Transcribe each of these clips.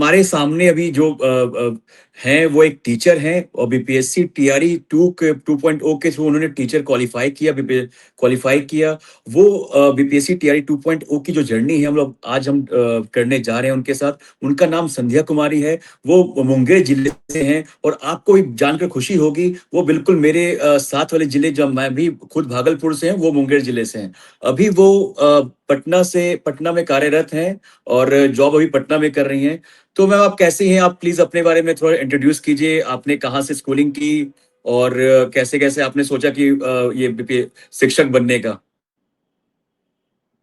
हमारे सामने अभी जो हैं वो एक टीचर हैं और बीपीएससी टीआरई 2.0 के थ्रू उन्होंने टीचर क्वालिफाई किया। वो बीपीएससी टीआरई 2.0 की जो जर्नी है हम करने जा रहे हैं उनके साथ। उनका नाम संध्या कुमारी है। वो मुंगेर जिले से हैं और आपको भी जानकर खुशी होगी, वो बिल्कुल मेरे साथ वाले जिले, जब मैं भी खुद भागलपुर से हैं, वो मुंगेर जिले से हैं। अभी वो पटना में कार्यरत हैं और जॉब अभी पटना में कर रही हैं। तो मैम, आप कैसी हैं? आप प्लीज अपने बारे में थोड़ा इंट्रोड्यूस कीजिए। आपने कहाँ से स्कूलिंग की और कैसे कैसे आपने सोचा कि ये शिक्षक बनने का?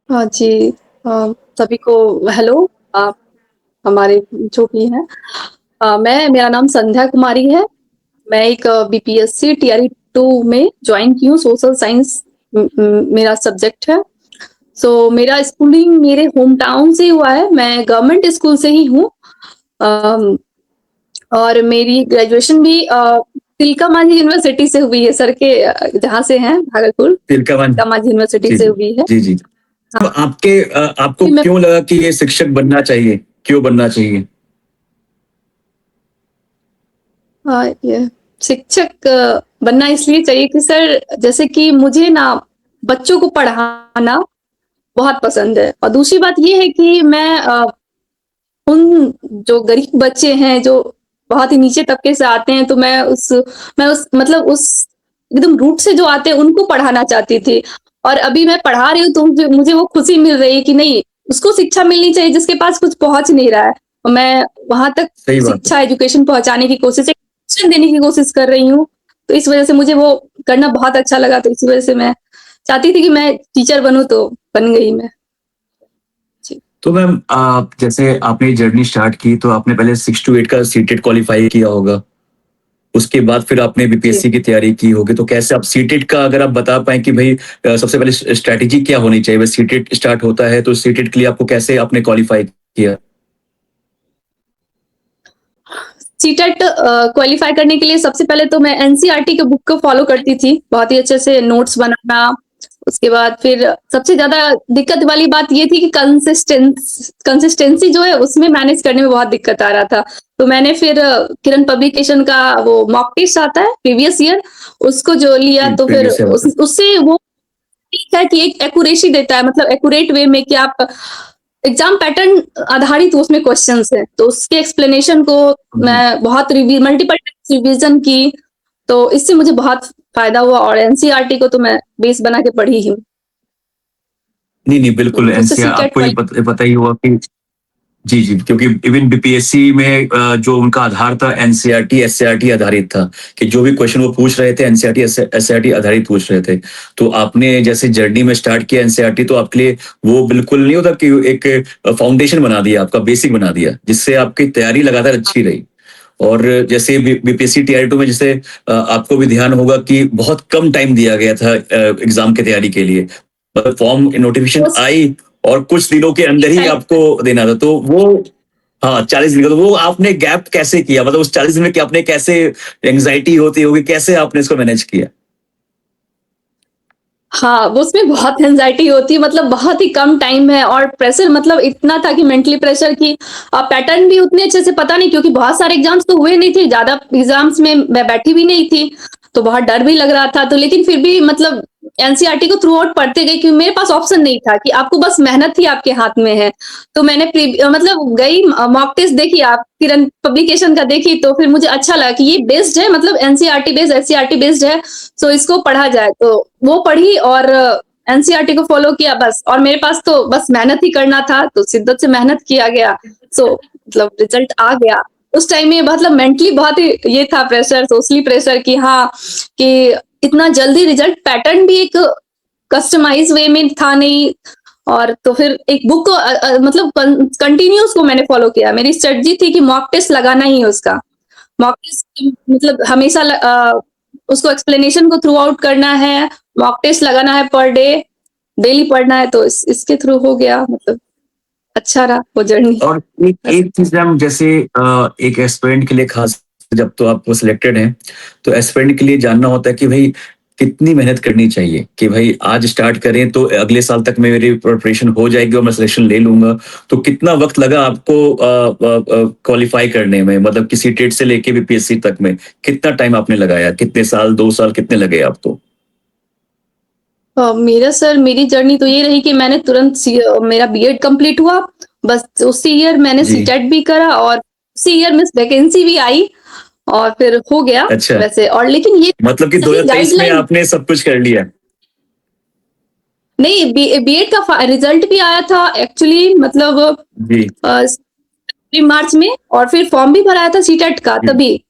हाँ जी। सभी को हेलो। आप हमारे जो भी हैं, मेरा नाम संध्या कुमारी है। मैं एक बीपीएससी टीआरई 2 में ज्वाइन की हूँ। सोशल साइंस मेरा सब्जेक्ट है। सो मेरा स्कूलिंग मेरे होम टाउन से हुआ है। मैं गवर्नमेंट स्कूल से ही हूँ। और मेरी ग्रेजुएशन भी तिलका मांझी यूनिवर्सिटी से हुई है, सर के जहाँ से हैं भागलपुर, तिलका मांझी यूनिवर्सिटी से हुई है। जी जी। तो आपको क्यों लगा कि ये शिक्षक बनना चाहिए? क्यों बनना चाहिए? ये शिक्षक बनना इसलिए चाहिए कि सर, जैसे कि मुझे ना बच्चों को पढ़ाना बहुत पसंद है। और दूसरी बात ये है कि मैं उन जो गरीब बच्चे हैं जो बहुत ही नीचे तबके से आते हैं, तो मैं उस मतलब उस एकदम रूट से जो आते हैं उनको पढ़ाना चाहती थी। और अभी मैं पढ़ा रही हूँ तो मुझे वो खुशी मिल रही है कि नहीं, उसको शिक्षा मिलनी चाहिए जिसके पास कुछ पहुंच नहीं रहा है। और मैं वहां तक शिक्षा एजुकेशन पहुंचाने की कोशिश, देने की कोशिश कर रही हूँ। तो इस वजह से मुझे वो करना बहुत अच्छा लगा। तो इसी वजह से मैं चाहती थी कि मैं टीचर बनूं, तो बन गई मैं। तो मैम, आप जैसे आपने जर्नी स्टार्ट की तो आपने पहले 6 to 8 का सीटेट क्वालिफाई किया होगा। उसके बाद फिर आपने बीपीएससी की तैयारी की होगी। तो कैसे आप सीटेट का, अगर आप बता पाए कि भाई सबसे पहले स्ट्रेटेजी क्या होनी चाहिए? बस सीटेट स्टार्ट होता है तो सीटेट के लिए आपको कैसे आपने क्वालिफाई किया? सीटेट क्वालिफाई करने के लिए सबसे पहले तो मैं एनसीईआरटी के बुक को फॉलो करती थी, बहुत ही अच्छे से नोट्स बनाना। उसके बाद फिर सबसे ज्यादा दिक्कत वाली बात ये थी कि कंसिस्टेंसी जो है उसमें मैनेज करने में बहुत दिक्कत आ रहा था। तो मैंने फिर किरण पब्लिकेशन का वो मॉक टेस्ट आता है प्रीवियस ईयर, उसको जो लिया, तो फिर उससे वो ठीक है कि एक एक्यूरेसी देता है, मतलब एक्यूरेट वे में कि आप एग्जाम पैटर्न आधारित उसमें क्वेश्चंस है। तो उसके एक्सप्लेनेशन को मैं बहुत मल्टीपल रिवीजन की, तो इससे मुझे बहुत फायदा हुआ। और एनसीईआरटी को तो मैं बेस बना के पढ़ी ही हूँ। नहीं, बिल्कुल। एनसीईआरटी आपको ये पता ही हुआ कि जी जी, क्योंकि इवन बीपीएससी में जो उनका आधार था एनसीईआरटी एससीईआरटी आधारित था, कि जो भी क्वेश्चन वो पूछ रहे थे एनसीईआरटी एससीईआरटी आधारित पूछ रहे थे। तो आपने जैसे जर्नी में स्टार्ट किया एनसीईआरटी, तो आपके लिए वो बिल्कुल नहीं होता कि एक फाउंडेशन बना दिया, आपका बेसिक बना दिया, जिससे आपकी तैयारी लगातार अच्छी रही। और जैसे बीपीएससी टीआरई 2 में जैसे आपको भी ध्यान होगा कि बहुत कम टाइम दिया गया था एग्जाम की तैयारी के लिए। फॉर्म नोटिफिकेशन आई और कुछ दिनों के अंदर ही आपको देना था। तो वो, हाँ, 40 दिन का, तो वो आपने गैप कैसे किया? मतलब उस 40 दिन में आपने कैसे, एंग्जाइटी होती होगी, कैसे आपने इसको मैनेज किया? हाँ, उसमें बहुत एंजाइटी होती है, मतलब बहुत ही कम टाइम है और प्रेशर मतलब इतना था कि मेंटली प्रेशर की पैटर्न भी उतने अच्छे से पता नहीं, क्योंकि बहुत सारे एग्जाम्स तो हुए नहीं थे, ज्यादा एग्जाम्स में मैं बैठी भी नहीं थी, तो बहुत डर भी लग रहा था। तो लेकिन फिर भी मतलब एनसीईआरटी को थ्रू आउट पढ़ते गए, क्योंकि मेरे पास ऑप्शन नहीं था कि आपको बस मेहनत ही आपके हाथ में है। तो मैंने मतलब गई, मॉक टेस्ट देखी, आप किरण पब्लिकेशन का देखी, तो फिर मुझे अच्छा लगा कि ये बेस्ड है, मतलब एनसीईआरटी बेस्ड एससीईआरटी बेस्ड है, तो इसको पढ़ा जाए। तो वो पढ़ी और एनसीईआरटी को फॉलो किया बस। और मेरे पास तो बस मेहनत ही करना था, तो शिद्दत से मेहनत किया गया। सो मतलब रिजल्ट आ गया। उस टाइम में मतलब मेंटली बहुत ही ये था प्रेशर, सोशली प्रेशर, कि हाँ, कि इतना जल्दी रिजल्ट, पैटर्न भी एक कस्टमाइज वे में था नहीं। और तो फिर एक बुक को मतलब कंटिन्यू उसको मैंने फॉलो किया। मेरी स्ट्रेटजी थी कि मॉक टेस्ट लगाना ही है उसका। मॉक टेस्ट मतलब हमेशा उसको एक्सप्लेनेशन को थ्रू आउट करना है, मॉक टेस्ट लगाना है पर डे, डेली पढ़ना है। तो इसके थ्रू हो गया, मतलब अच्छा रहा वो जर्नी। और एक चीज हम जैसे एक एस्पिरेंट के लिए खास, जब तो आप सिलेक्टेड हैं तो एस्पिरेंट के लिए जानना होता है कि भाई कितनी मेहनत करनी चाहिए कि भाई आज स्टार्ट करें तो अगले साल तक में मेरी प्रिपरेशन हो जाएगी और मैं सिलेक्शन ले लूंगा? तो कितना वक्त लगा आपको क्वालिफाई करने में, मतलब किसी टेट से लेके बीपीएससी तक में कितना टाइम आपने लगाया? कितने साल, 2 साल कितने लगे आपको? मेरा सर मेरी जर्नी तो ये रही कि मैंने तुरंत मेरा बीएड कंप्लीट हुआ, बस उसी ईयर मैंने जी। सीटेट भी करा और उसी ईयर में वैकेंसी भी आई और फिर हो गया अच्छा। वैसे। और लेकिन ये मतलब कि 2023 में गाइडलाइन आपने सब कुछ कर लिया? नहीं, बीएड का रिजल्ट भी आया था एक्चुअली, मतलब जी। मार्च में, और फिर फॉर्म भी भराया था सीटेट का, जी। तभी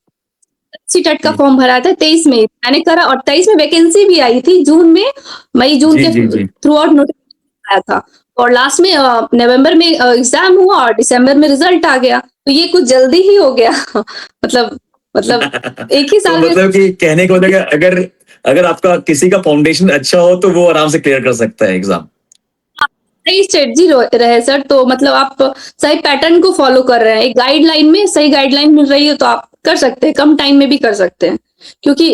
सीटेट का जी। फॉर्म भरा था 23 में मैंने करा, और 23 में वैकेंसी भी आई थी जून में, मई जून जी, के जी, जी। थ्रू आउट नोटिफिकेशन आया था, और लास्ट में नवंबर में एग्जाम हुआ और दिसंबर में रिजल्ट आ गया, तो ये कुछ जल्दी ही हो गया मतलब एक ही तो साल में। मतलब कि कहने को मतलब कि अगर अगर आपका किसी का फाउंडेशन अच्छा हो तो वो आराम से क्लियर कर सकता है एग्जाम। सही स्ट्रेटजी रहे सर, तो मतलब आप सही पैटर्न को फॉलो कर रहे हैं, एक गाइडलाइन में सही गाइडलाइन मिल रही हो तो आप कर सकते हैं, कम टाइम में भी कर सकते हैं, क्योंकि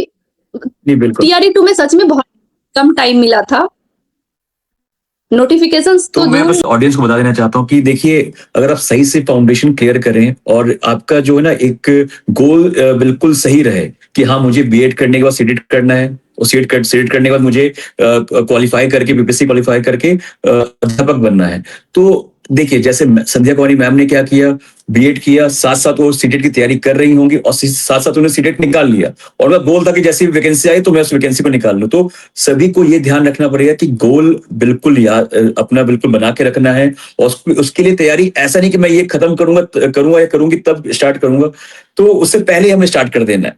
जी बिल्कुल। टीआरई 2 में सच में बहुत कम टाइम मिला था, नोटिफिकेशंस तो तो मैं जून। बस ऑडियंस को बता देना चाहता हूँ कि देखिए, अगर आप सही से फाउंडेशन क्लियर करें और आपका जो है ना एक गोल बिल्कुल सही रहे कि हाँ मुझे बीएड करने के बाद सीटेट करना है, और सीटेट करने के बाद मुझे क्वालिफाई करके बीपीएससी क्वालिफाई करके अध्यापक बनना है। तो देखिए, जैसे संध्या कुमारी मैम ने क्या किया, बीएड किया, साथ साथ वो सीटेट की तैयारी कर रही होंगी और साथ साथ उन्होंने सीटेट निकाल लिया, और उनका गोल था कि जैसी वैकेंसी आई तो मैं उस वैकेंसी को निकाल लूं। तो सभी को ये ध्यान रखना पड़ेगा कि गोल बिल्कुल याद अपना बिल्कुल बना के रखना है, और उसके लिए तैयारी ऐसा नहीं कि मैं ये खत्म करूंगा या करूंगी तब स्टार्ट करूंगा, तो उससे पहले हमें स्टार्ट कर देना है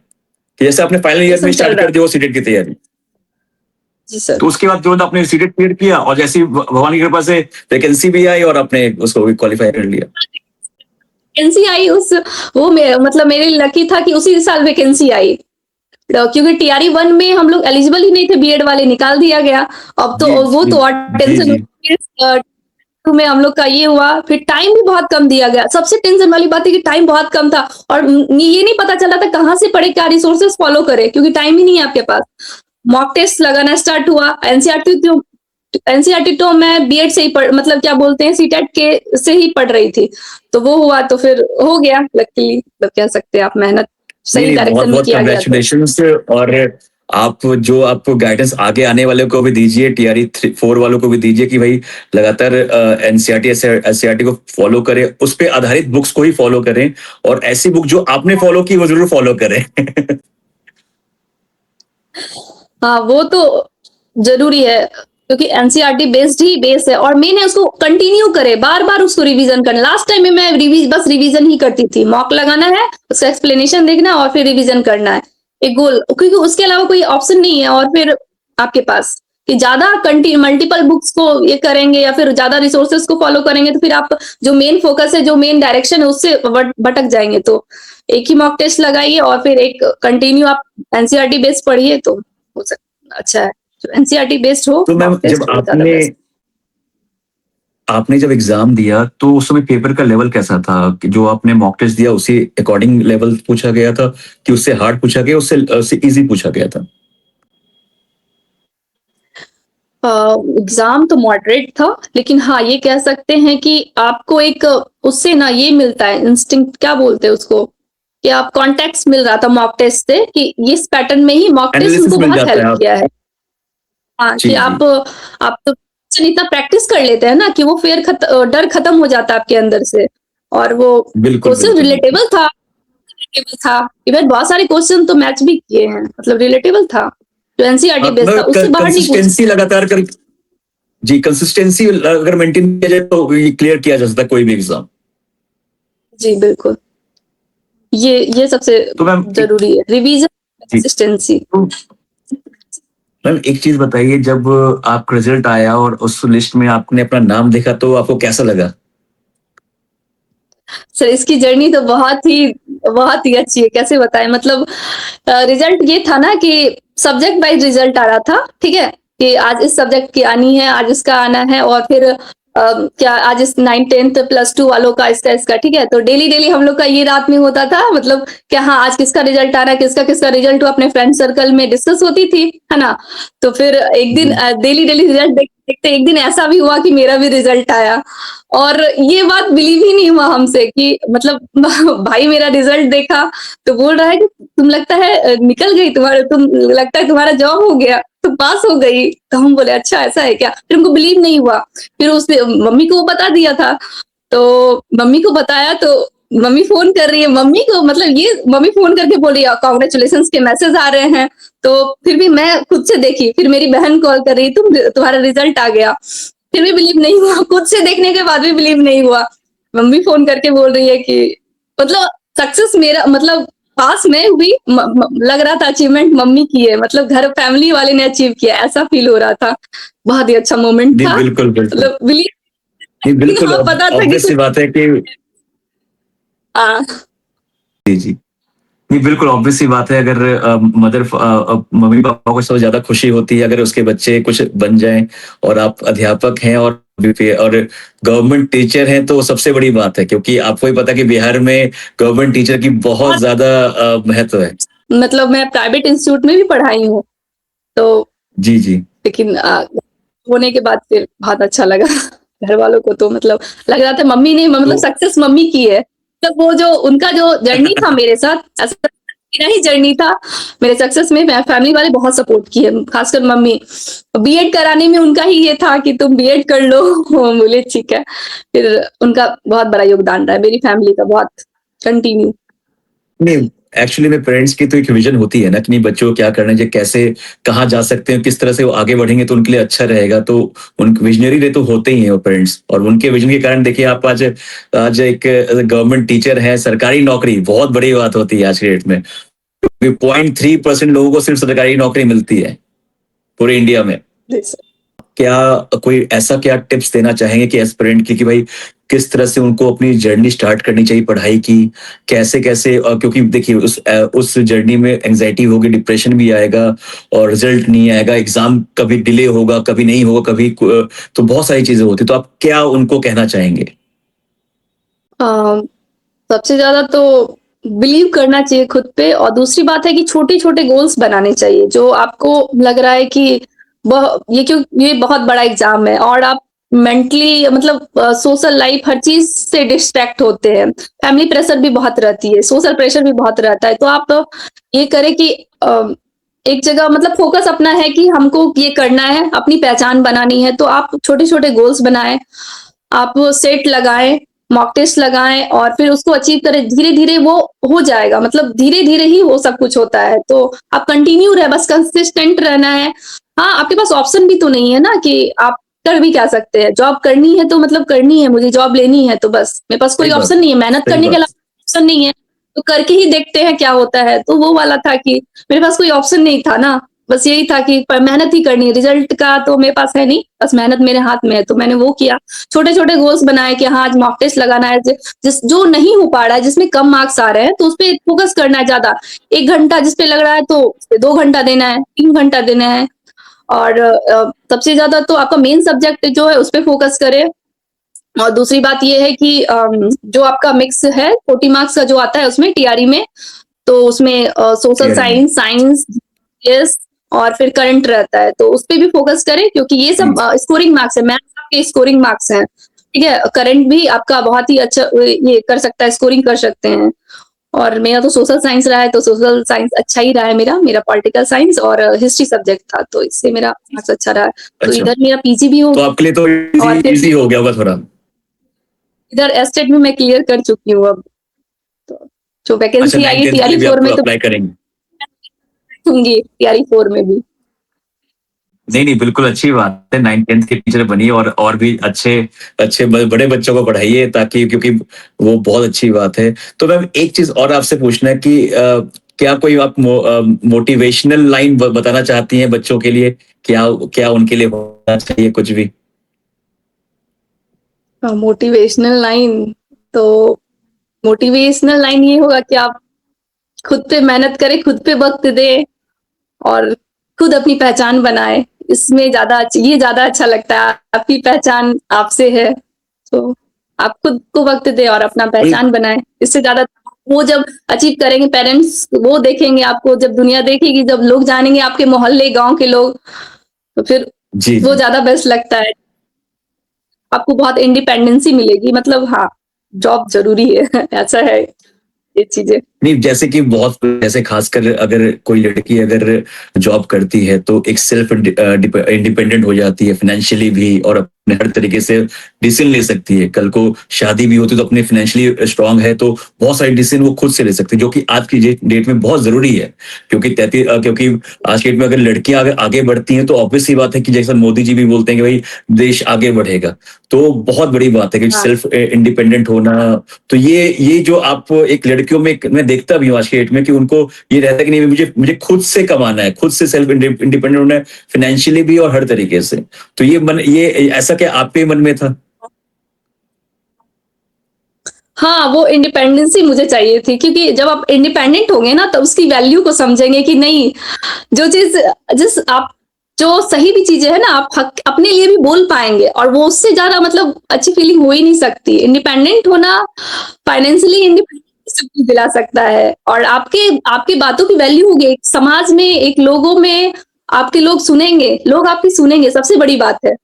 कि जैसे आपने फाइनल ये ईयर में सब चल स्टार्ट रहा कर दिया वो सीटेट की तैयारी। जी सर। तो उसके बाद जो है आपने सीटेट क्लियर किया और जैसी भगवान की कृपा से वैकेंसी भी आई और आपने उसको भी क्वालिफाई कर लिया। वैकेंसी आई उस वो मतलब मेरे लिए लकी था कि उसी साल वैकेंसी आई, क्योंकि टीआरई 1 में हम लोग एलिजिबल ही नहीं थे, बीएड वाले निकाल दिया गया। अब तो जी वो जी तो और जी टेंशन जी। में हम लोग का ये हुआ, फिर टाइम भी बहुत कम दिया गया, सबसे टेंशन वाली बात है कि टाइम बहुत कम था, और ये नहीं पता चला था कहाँ से पढ़े, क्या रिसोर्सेस फॉलो करे, क्योंकि टाइम ही नहीं है आपके पास। मॉक टेस्ट लगाना स्टार्ट हुआ, एनसीईआरटी तो मैं बीएड से ही मतलब क्या बोलते हैं सीटेट के से ही पढ़ रही थी, तो वो हुआ तो फिर हो गया लकीली, मतलब कह सकते हैं आप, मेहनत नहीं सही नहीं, बहुत डायरेक्शन में बहुत किया गया तो। कंग्रेचुलेशंस। और आप आपको गाइडेंस आगे आने वाले को भी दीजिए, टीआरई 4 वालों को भी दीजिए कि भाई लगातार एनसीईआरटी एससीईआरटी को फॉलो करें, उस पे आधारित बुक्स को ही फॉलो करें, और ऐसी बुक जो आपने फॉलो की वो जरूर फॉलो करें। हाँ वो तो जरूरी है, क्योंकि एनसीईआरटी बेस्ड ही बेस है, और मेन है उसको कंटिन्यू करे, बार बार उसको रिवीजन करना। लास्ट टाइम में मैं बस रिवीजन ही करती थी, मॉक लगाना है, उसका एक्सप्लेनेशन देखना और फिर रिवीजन करना है, एक गोल, क्योंकि उसके अलावा कोई ऑप्शन नहीं है। और फिर आपके पास कि ज्यादा मल्टीपल बुक्स को ये करेंगे या फिर ज्यादा रिसोर्सेस को फॉलो करेंगे तो फिर आप जो मेन फोकस है, जो मेन डायरेक्शन है, उससे भटक जाएंगे। तो एक ही मॉक टेस्ट लगाइए और फिर एक कंटिन्यू आप एनसीईआरटी बेस्ड पढ़िए, तो हो सकता अच्छा है, एनसीईआरटी बेस्ड हो, तो मैम, मॉक टेस्ट जब हो ज्यादा बेस्ट। आपने जब एग्जाम दिया तो उस समय पेपर का लेवल कैसा था? कि जो आपने मॉक टेस्ट दिया उसी अकॉर्डिंग लेवल पूछा गया था कि उससे हार्ड पूछा गया, उससे इजी पूछा गया था? एग्जाम तो मॉडरेट था, लेकिन हाँ ये कह सकते हैं कि आपको एक उससे ना ये मिलता है इंस्टिंक्ट, क्या बोलते हैं उसको, कि आप कॉन्टेक्स्ट मिल रहा था मॉक टेस्ट से, कि इस पैटर्न में ही मॉक टेस्ट एनालिसिस उनको मिल बहुत जाता है हेल्प आप। किया है। हाँ जी कि जी। आप तो इतना प्रैक्टिस कर लेते हैं ना कि वो डर खत्म हो जाता है आपके अंदर से, और वो बिल्कुल क्वेश्चन बिल्कुल बिल्कुल। रिलेटेबल था, इवन बहुत सारे क्वेश्चन तो मैच भी किए हैं, मतलब रिलेटेबल था, जो एनसीईआरटी हाँ, बेस्ड था, उससे बाहर नहीं पूछा। कंसिस्टेंसी लगातार कर, जी कंसिस्टेंसी अगर मेंटेन किया जाए तो ये क्लियर किया जा सकता है कोई भी एग्जाम। जी बिल्कुल, ये सबसे तो मैम जरूरी है, रिवीजन, जी, कंसिस्टेंसी। तो मैम एक चीज बताइए, जब आपका रिजल्ट आया और उस लिस्ट में आपने अपना नाम देखा तो आपको कैसा लगा? सर इसकी जर्नी तो बहुत ही अच्छी है, कैसे बताएं, मतलब रिजल्ट ये था ना कि सब्जेक्ट वाइज रिजल्ट आ रहा था, ठीक है, कि आज इस सब्जेक्ट की आनी है, आज इसका आना है, और फिर क्या आज इस 9th 10th +2 वालों का इसका ठीक है, तो डेली हम लोग का ये रात में होता था, मतलब क्या हाँ आज किसका रिजल्ट आ रहा है, किसका रिजल्ट हुआ, अपने फ्रेंड सर्कल में डिस्कस होती थी, है ना। तो फिर एक दिन डेली रिजल्ट देखते एक दिन ऐसा भी हुआ कि मेरा भी रिजल्ट आया, और ये बात बिलीव ही नहीं हुआ हमसे कि मतलब भाई मेरा रिजल्ट देखा तो बोल रहा है कि तुम लगता है निकल गई, तुम लगता है तुम्हारा जॉब हो गया, तुम पास हो गई। तो हम बोले अच्छा ऐसा है क्या, फिर हमको बिलीव नहीं हुआ। फिर उसने मम्मी को वो बता दिया था, तो मम्मी को बताया तो मम्मी फोन कर रही है, मम्मी को मतलब ये मम्मी फोन करके बोल रही है कांग्रेचुलेशन के मैसेज आ रहे हैं। तो फिर भी मैं खुद से देखी, फिर मेरी बहन कॉल कर रही, तुम्हारा रिजल्ट आ गया, फिर भी बिलीव नहीं हुआ, खुद से देखने के बाद भी बिलीव नहीं हुआ। मम्मी फोन करके बोल रही है कि मतलब सक्सेस मेरा मतलब पास में हुई, लग रहा था अचीवमेंट मम्मी की है, मतलब घर फैमिली वाले ने अचीव किया, ऐसा फील हो रहा था। बहुत ही अच्छा मोमेंट था, बिल्कुल बिल्कुल मतलब बिलीव बिल्कुल हाँ, पता था कि ऑब्वियस सी बात है कि हाँ जी जी नहीं, बिल्कुल ऑब्वियस सी बात है। अगर मम्मी पापा को सबसे ज्यादा खुशी होती है अगर उसके बच्चे कुछ बन जाएं, और आप अध्यापक हैं और गवर्नमेंट टीचर हैं, तो सबसे बड़ी बात है, क्योंकि आपको ही पता है कि बिहार में गवर्नमेंट टीचर की बहुत ज्यादा महत्व है। मतलब मैं प्राइवेट इंस्टीट्यूट में भी पढ़ाई हूँ, तो जी जी लेकिन होने के बाद फिर बहुत अच्छा लगा। घर वालों को तो मतलब लग रहा था मम्मी ने मतलब तो सक्सेस मम्मी की है, तो वो जो उनका जो जर्नी था मेरे साथ ऐसा मेरा ही जर्नी था, मेरे सक्सेस में फैमिली वाले बहुत सपोर्ट किए, खासकर मम्मी। बीएड कराने में उनका ही ये था कि तुम बीएड कर लो। बोले ठीक है, फिर उनका बहुत बड़ा योगदान रहा है मेरी फैमिली का, बहुत कंटिन्यू। नहीं, एक्चुअली में पेरेंट्स की तो एक विजन होती है ना कि नहीं, बच्चों को क्या करना है, कैसे कहाँ जा सकते हैं, किस तरह से वो आगे बढ़ेंगे तो उनके लिए अच्छा रहेगा। तो उन विजनरी रे तो होते ही हैं वो पेरेंट्स, और उनके विजन के कारण देखिए आप आज आज एक गवर्नमेंट टीचर है, सरकारी नौकरी बहुत बड़ी बात होती है आज के डेट में। 0.3% लोगों को सिर्फ सरकारी नौकरी मिलती है पूरे इंडिया में। क्या कोई ऐसा क्या टिप्स देना चाहेंगे कि एस्पिरेंट की, कि भाई किस तरह से उनको अपनी जर्नी स्टार्ट करनी चाहिए पढ़ाई की, कैसे कैसे, क्योंकि देखिए उस जर्नी में एंजाइटी होगी, डिप्रेशन भी आएगा, और रिजल्ट नहीं आएगा, एग्जाम कभी डिले होगा, कभी नहीं होगा, कभी तो बहुत सारी चीजें होती, तो आप क्या उनको कहना चाहेंगे? सबसे ज्यादा तो बिलीव करना चाहिए खुद पे, और दूसरी बात है कि छोटे छोटे गोल्स बनाने चाहिए जो आपको लग रहा है कि ये बहुत बड़ा एग्जाम है, और आप मेंटली मतलब सोशल लाइफ हर चीज से डिस्ट्रैक्ट होते हैं, फैमिली प्रेशर भी बहुत रहती है, सोशल प्रेशर भी बहुत रहता है, तो आप ये करें कि एक जगह मतलब फोकस अपना है कि हमको ये करना है, अपनी पहचान बनानी है, तो आप छोटे छोटे गोल्स बनाएं, आप सेट लगाएं, मॉक टेस्ट लगाएं, और फिर उसको अचीव करें, धीरे धीरे वो हो जाएगा, मतलब धीरे धीरे ही वो सब कुछ होता है, तो आप कंटिन्यू रहे, बस कंसिस्टेंट रहना है। हाँ, आपके पास ऑप्शन भी तो नहीं है ना कि आप कर भी क्या सकते हैं, जॉब करनी है तो मतलब करनी है, मुझे जॉब लेनी है, तो बस मेरे पास कोई सही बात, ऑप्शन नहीं है, मेहनत सही करने के बात। अलावा ऑप्शन नहीं है, तो करके ही देखते हैं क्या होता है, तो वो वाला था कि मेरे पास कोई ऑप्शन नहीं था ना, बस यही था कि मेहनत ही करनी है, रिजल्ट का तो मेरे पास है नहीं, बस मेहनत मेरे हाथ में है, तो मैंने वो किया। छोटे छोटे गोल्स बनाए कि हाँ आज मॉक टेस्ट लगाना है, जिस जो नहीं हो पा रहा है, जिसमें कम मार्क्स आ रहे हैं, तो उस पर फोकस करना है ज्यादा, 1 घंटा जिस पे लग रहा है तो उस पे 2 घंटा देना है, 3 घंटा देना है, और सबसे ज्यादा तो आपका मेन सब्जेक्ट जो है उस पे फोकस करें। और दूसरी बात ये है कि जो आपका मिक्स है 40 मार्क्स का जो आता है उसमें टीआरई में, तो उसमें सोशल साइंस, साइंस, जीएस और फिर करंट रहता है, तो उस पे भी फोकस करें, क्योंकि ये सब स्कोरिंग मार्क्स है, मैथ्स आपके स्कोरिंग मार्क्स हैं, ठीक है। करंट भी आपका बहुत ही अच्छा ये कर सकता है, स्कोरिंग कर सकते हैं। और मेरा तो सोशल साइंस रहा है, तो सोशल साइंस अच्छा ही रहा है, मेरा पॉलिटिकल साइंस और हिस्ट्री सब्जेक्ट था, तो इससे मेरा मार्क्स अच्छा रहा है। तो अच्छा, इधर मेरा पीजी भी हो तो आपके लिए तो और फिर इजी हो गया होगा थोड़ा। इधर एस्टेट भी मैं क्लियर कर चुकी हूँ अब, तो जो अच्छा, वैकेंसी आई नाइन है टेंथ के टीआरई लिए भी 4 आप में तो अप्लाई करेंगे? दूंगी, टीआरई 4 में भी। नहीं नहीं, बिल्कुल अच्छी बात है, 9th 10th के टीचर बनिए, और भी अच्छे अच्छे बड़े बच्चों को पढ़ाइए, ताकि क्योंकि वो बहुत अच्छी बात है। तो मैम एक चीज और आपसे पूछना है कि क्या कोई आप मोटिवेशनल लाइन बताना चाहती हैं बच्चों के लिए? क्या क्या उनके लिए होना चाहिए कुछ भी? मोटिवेशनल लाइन, तो मोटिवेशनल लाइन ये होगा कि आप खुद पे मेहनत करें, खुद पे वक्त दें, और खुद अपनी पहचान बनाए, इसमें ये ज्यादा अच्छा लगता है, आपकी पहचान आपसे है, तो आप खुद को वक्त दे और अपना पहचान बनाए, इससे ज्यादा वो जब अचीव करेंगे, पेरेंट्स वो देखेंगे आपको, जब दुनिया देखेगी, जब लोग जानेंगे, आपके मोहल्ले गांव के लोग, तो फिर जी वो जी। ज्यादा बेस्ट लगता है। आपको बहुत इंडिपेंडेंसी मिलेगी, मतलब हाँ, जॉब जरूरी है ऐसा है ये चीजें। नहीं, जैसे कि बहुत जैसे खासकर अगर कोई लड़की अगर जॉब करती है तो एक सेल्फ इंडिपेंडेंट हो जाती है फाइनेंशियली भी, और अपने हर तरीके से डिसीजन ले सकती है। कल को शादी भी होती है तो अपने फाइनेंशियली स्ट्रांग है तो बहुत सारे डिसीजन वो खुद से ले सकती है, जो कि आज की डेट में बहुत जरूरी है। क्योंकि आज की डेट में अगर लड़कियां अगर आगे बढ़ती हैं तो ऑब्वियस सी बात है कि जैसा मोदी जी भी बोलते हैं कि भाई देश आगे बढ़ेगा। तो बहुत बड़ी बात है कि हाँ सेल्फ इंडिपेंडेंट होना। तो ये जो आप एक लड़कियों में मैं देखता भी हूँ आज के डेट में कि उनको ये रहता है कि नहीं, मुझे मुझे खुद से कमाना है, खुद से सेल्फ इंडिपेंडेंट होना है, फाइनेंशियली भी और हर तरीके से। तो ये ऐसा क्या आपके मन में था? हाँ, वो इंडिपेंडेंसी मुझे चाहिए थी, क्योंकि जब आप इंडिपेंडेंट होंगे ना, तो उसकी वैल्यू को समझेंगे कि नहीं, जो चीज जिस आप जो सही भी चीजें है ना, आप हक अपने लिए भी बोल पाएंगे, और वो उससे ज्यादा मतलब अच्छी फीलिंग हो ही नहीं सकती। इंडिपेंडेंट होना, फाइनेंशियली इंडिपेंडेंट सब कुछ दिला सकता है, और आपके आपके बातों की वैल्यू होगी एक समाज में, एक लोगों में, आपके लोग सुनेंगे, लोग आपकी सुनेंगे, सबसे बड़ी बात है।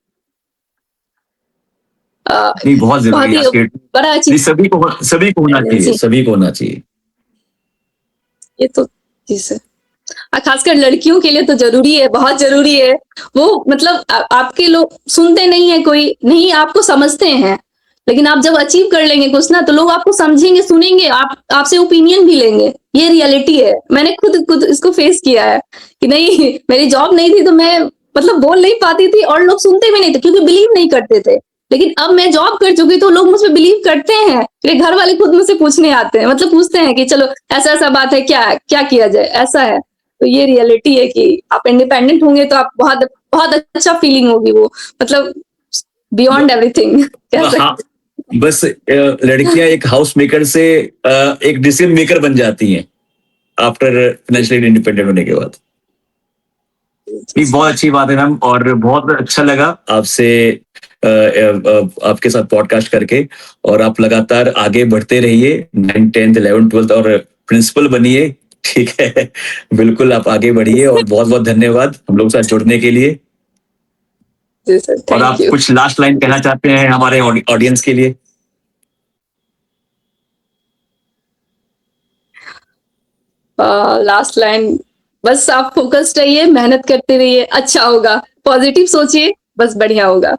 अ, नहीं, बहुत जरूरी बहुत है ही आज के डेट में। बड़ा नहीं, चीज सभी को होना चाहिए, इंडिपेंडेंसी, सभी को होना चाहिए। ये तो चीज है। खासकर लड़कियों के लिए तो जरूरी है, बहुत जरूरी है। वो मतलब आपके लोग सुनते नहीं है, कोई नहीं आपको समझते हैं, लेकिन आप जब अचीव कर लेंगे कुछ ना, तो लोग आपको समझेंगे, सुनेंगे, आप आपसे ओपिनियन भी लेंगे। ये रियलिटी है, मैंने खुद खुद इसको फेस किया है कि नहीं, मेरी जॉब नहीं थी तो मैं मतलब बोल नहीं पाती थी, और लोग सुनते भी नहीं थे क्योंकि बिलीव नहीं करते थे। लेकिन अब मैं जॉब कर चुकी तो लोग मुझ पर बिलीव करते हैं, मेरे घर वाले खुद मुझसे पूछने आते हैं, मतलब पूछते हैं कि चलो ऐसा ऐसा बात है, क्या क्या किया जाए, ऐसा है। तो ये रियलिटी है कि आप इंडिपेंडेंट होंगे तो आप बहुत बहुत अच्छा फीलिंग होगी वो, मतलब बियॉन्ड एवरीथिंग कह हाँ, सकते बस लड़कियां एक हाउस मेकर से एक डिसीजन मेकर बन जाती हैं आफ्टर फाइनेंशियली इंडिपेंडेंट होने के बाद। नहीं, हैं। बहुत अच्छी बात है मैम, और बहुत अच्छा लगा आपसे आपके साथ पॉडकास्ट करके। और आप लगातार आगे बढ़ते रहिए, 9th 10th 11th 12th और प्रिंसिपल बनिए। ठीक है, बिल्कुल आप आगे बढ़िए, और बहुत बहुत धन्यवाद हम लोग साथ जुड़ने के लिए। जी सर, और थैंक आप यू। कुछ लास्ट लाइन कहना चाहते हैं हमारे ऑडियंस के लिए? लास्ट लाइन, बस आप फोकस्ड रहिए, मेहनत करते रहिए, अच्छा होगा, पॉजिटिव सोचिए, बस बढ़िया होगा।